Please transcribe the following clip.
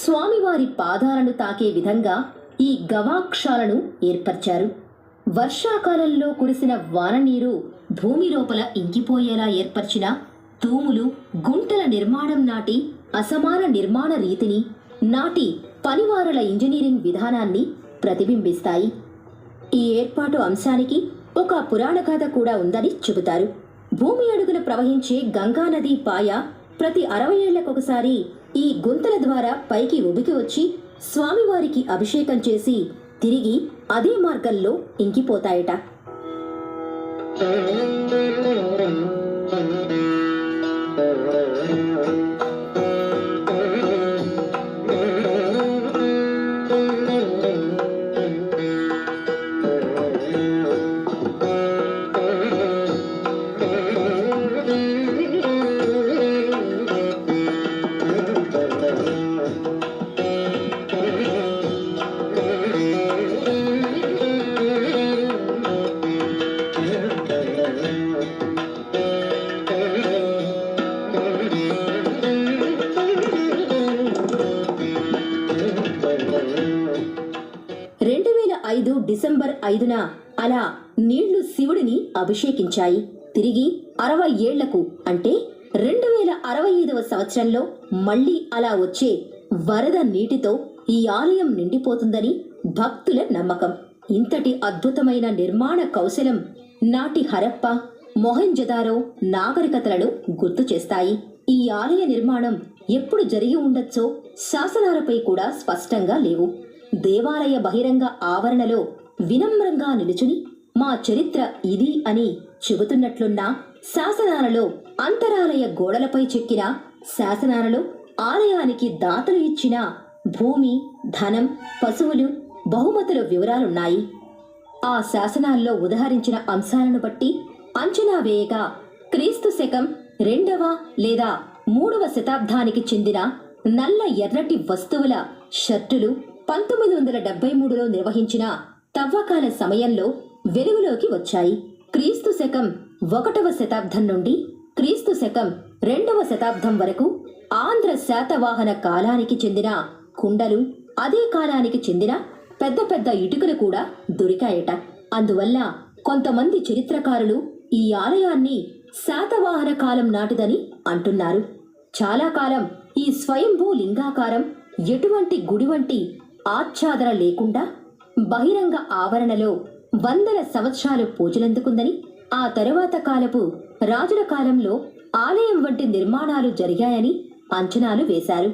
స్వామివారి పాదాలను తాకే విధంగా ఈ గవాక్షాలను ఏర్పరిచారు. వర్షాకాలంలో కురిసిన వాననీరు భూమి లోపల ఇంకిపోయేలా ఏర్పరిచిన తూములు, గుంటల నిర్మాణం నాటి అసమాన నిర్మాణ రీతిని, నాటి పనివారుల ఇంజనీరింగ్ విధానాన్ని ప్రతిబింబిస్తాయి. ఈ ఏర్పాటు అంశానికి ఒక పురాణ కథ కూడా ఉందని చెబుతారు. భూమి అడుగున ప్రవహించే గంగానది పాయ ప్రతి 60 ఏళ్లకొకసారి ఈ గుంతల ద్వారా పైకి ఉబికి వచ్చి స్వామివారికి అభిషేకం చేసి తిరిగి అదే మార్గంలో ఇంకిపోతాయట. డిసెంబర్ 5న అలా నీళ్లు శివుడిని అభిషేకించాయి. తిరిగి 60 ఏళ్లకు అంటే 2065వ సంవత్సరంలో మళ్లీ అలా వచ్చే వరద నీటితో ఈ ఆలయం నిండిపోతుందని భక్తుల నమ్మకం. ఇంతటి అద్భుతమైన నిర్మాణ కౌశలం నాటి హరప్ప, మొహంజదారో నాగరికతలను గుర్తు చేస్తాయి. ఈ ఆలయ నిర్మాణం ఎప్పుడు జరిగి ఉండొచ్చో శాసనాలపై కూడా స్పష్టంగా లేవు. దేవాలయ బహిరంగ ఆవరణలో వినమ్రంగా నిలుచుని మా చరిత్ర ఇది అని చెబుతున్నట్లున్న శాసనాలలో, అంతరాలయ గోడలపై చెక్కిన శాసనాలలో ఆలయానికి దాతలు ఇచ్చిన భూమి, ధనం, పశువులు, బహుమతుల వివరాలున్నాయి. ఆ శాసనాల్లో ఉదహరించిన అంశాలను బట్టి అంచనా వేయగా క్రీస్తు శకం 2వ లేదా 3వ శతాబ్దానికి చెందిన నల్ల ఎర్రటి వస్తువుల షర్టులు 1973లో నిర్వహించిన తవ్వకాల సమయంలో వెలుగులోకి వచ్చాయి. క్రీస్తు శకం 1వ శతాబ్దం నుండి క్రీస్తు శకం 2వ శతాబ్దం వరకు ఆంధ్ర శాతవాహన కాలానికి చెందిన కుండలు, అదే కాలానికి చెందిన పెద్ద పెద్ద ఇటుకలు కూడా దొరికాయట. అందువల్ల కొంతమంది చరిత్రకారులు ఈ ఆలయాన్ని శాతవాహన కాలం నాటిదని అంటున్నారు. చాలా కాలం ఈ స్వయంభూ లింగాకారం ఎటువంటి గుడి వంటి ఆచ్ఛాదన లేకుండా బహిరంగ ఆవరణలో వందల సంవత్సరాలు పూజలందుకుందని, ఆ తరువాత కాలపు రాజుల కాలంలో ఆలయం వంటి నిర్మాణాలు జరిగాయని అంచనాలు వేశారు.